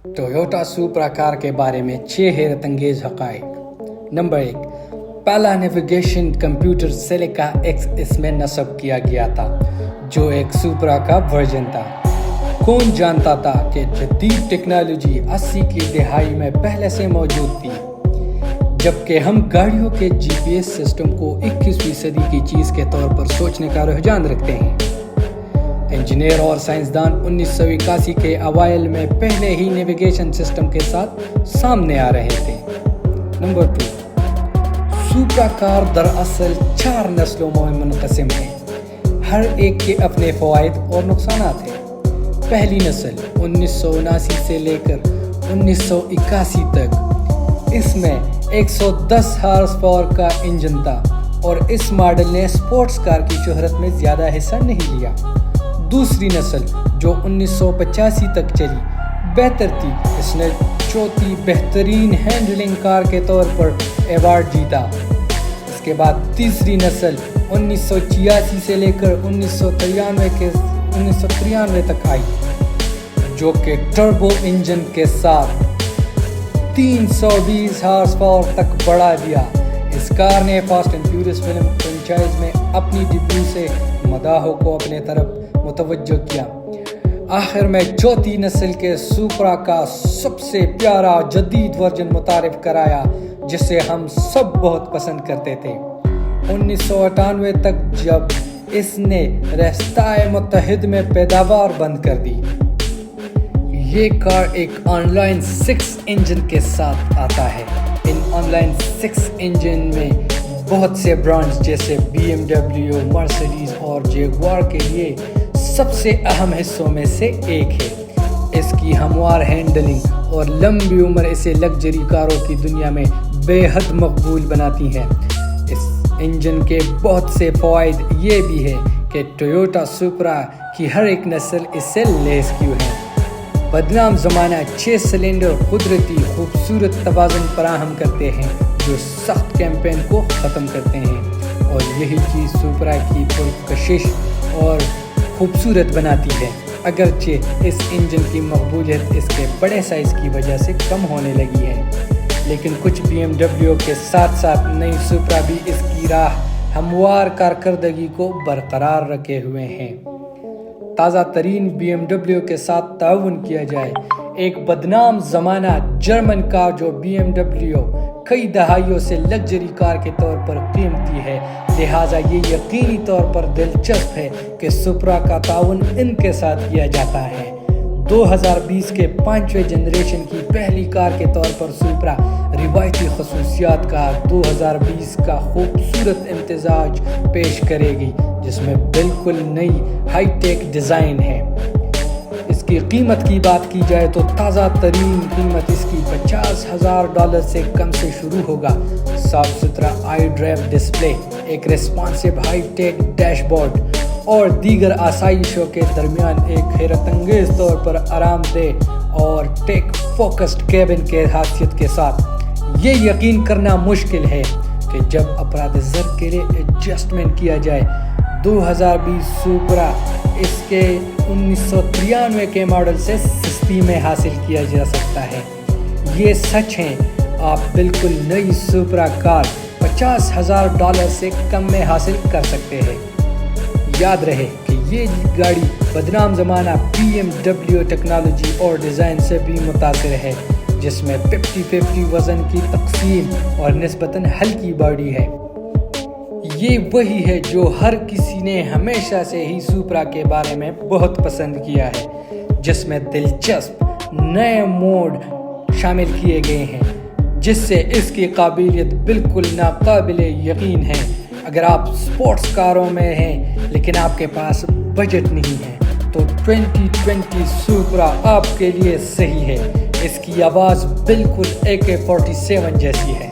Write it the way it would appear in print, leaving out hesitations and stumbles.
Toyota सुपरा car के बारे में 6 हैरत अंगेज हक़ाइक़। नंबर 1, पहला नेविगेशन कंप्यूटर सेलिका एक्स इसमें नस्ब किया गया था, जो एक सुपरा का वर्जन था। कौन जानता था कि जदीद टेक्नोलॉजी 80 की दहाई में पहले से मौजूद थी, जबकि हम गाड़ियों के GPS सिस्टम को 21वीं सदी की चीज़ के तौर पर सोचने का रुझान रखते हैं। इंजीनियर और साइंसदान 1981 के अवाइल में पहले ही नेविगेशन सिस्टम के साथ सामने आ रहे थे। नंबर 2, सुपरा कार दरअसल 4 नस्लों में मुनक़सिम है, हर एक के अपने फ़वाइद और नुकसान हैं। पहली नस्ल 1979 से लेकर 1981 तक, इसमें 110 हॉर्स पावर का इंजन था और इस मॉडल ने स्पोर्ट्स कार की शोहरत में ज़्यादा हिस्सा नहीं लिया। दूसरी नस्ल जो 1985 तक चली बेहतर थी, इसने चौथी बेहतरीन हैंडलिंग कार के तौर पर अवार्ड जीता। इसके बाद तीसरी नस्ल 1986 से लेकर 1993 तक आई, जो कि टर्बो इंजन के साथ 320 हॉर्स पावर तक बढ़ा दिया। इस कार ने fast and furious film franchise में अपनी डेब्यू से मदाहों को अपने तरफ मुतवज्जो किया। आखिर में चौथी नस्ल के सुपरा का सबसे प्यारा जदीद वर्जन मुतारिफ कराया, जिसे हम सब बहुत पसंद करते थे 1998 तक, जब इसने रिश्ता-ए मुत्तहिद में पैदावार बंद कर दी। ये कार एक ऑनलाइन 6 इंजन के साथ आता है। इन ऑनलाइन 6 इंजन में बहुत से ब्रांड्स जैसे BMW, मर्सिडीज और जगुआर के लिए सबसे अहम हिस्सों में से एक है। इसकी हमवार हैंडलिंग और लंबी उम्र इसे लग्जरी कारों की दुनिया में बेहद मकबूल बनाती है। इस इंजन के बहुत से फ़वाइद ये भी है कि टोयोटा सुपरा की हर एक नस्ल इससे लैस क्यों है। बदनाम ज़माना 6 सिलेंडर कुदरती खूबसूरत तवाज़ुन फराहम करते हैं, जो सख्त कैंपेन को ख़त्म करते हैं, और यही चीज़ सुपरा की पुरकशिश और खूबसूरत बनाती है। अगरचे इस इंजन की मकबूलियत इसके बड़े साइज़ की वजह से कम होने लगी है, लेकिन कुछ BMW के साथ साथ नई सुपरा भी इसकी राह हमवार कारकर्दगी को बरकरार रखे हुए हैं। ताज़ा तरीन BMW के साथ ताउन किया जाए। एक बदनाम ज़माना जर्मन कार जो BMW कई दहाइयों से लग्जरी कार के तौर पर कीमती है, लिहाजा ये यकीनी तौर पर दिलचस्प है कि सुपरा का ताउन इनके साथ किया जाता है। 2020 के 5वें जनरेशन की पहली कार के तौर पर सुपरा रिवायती खसूसियात का 2020 का खूबसूरत इम्तिजाज पेश करेगी, जिसमें बिल्कुल नई हाईटेक डिज़ाइन है। इसकी कीमत की बात की जाए तो ताज़ा तरीन कीमत इसकी $50,000 से कम से शुरू होगा। साफ सुथरा आई ड्राइव डिस्प्ले, एक रिस्पॉन्सिव हाई टेक डैशबोर्ड और दीगर आसाइशों के दरमियान एक हैरत अंगेज तौर पर आरामदेह और टेक फोकस्ड कैबिन के हासियत के साथ, ये यकीन करना मुश्किल है कि जब अपराध ज़र के लिए एडजस्टमेंट किया जाए, 2020 सुपरा इसके 1993 के मॉडल से सस्ती में हासिल किया जा सकता है। ये सच है, आप बिल्कुल नई सुपरा कार $50,000 से कम में हासिल कर सकते हैं। याद रहे कि ये गाड़ी बदनाम ज़माना BMW टेक्नोलॉजी और डिज़ाइन से भी मुतासिर है, जिसमें 50-50 वज़न की तकसीम और निस्बतन हल्की बॉडी है। ये वही है जो हर किसी ने हमेशा से ही सुपरा के बारे में बहुत पसंद किया है, जिसमें दिलचस्प नए मोड शामिल किए गए हैं, जिससे इसकी काबिलियत बिल्कुल नाकाबिले यकीन है। अगर आप स्पोर्ट्स कारों में हैं लेकिन आपके पास बजट नहीं है, तो 2020 सुपरा आपके लिए सही है। इसकी आवाज़ बिल्कुल AK-47 जैसी है।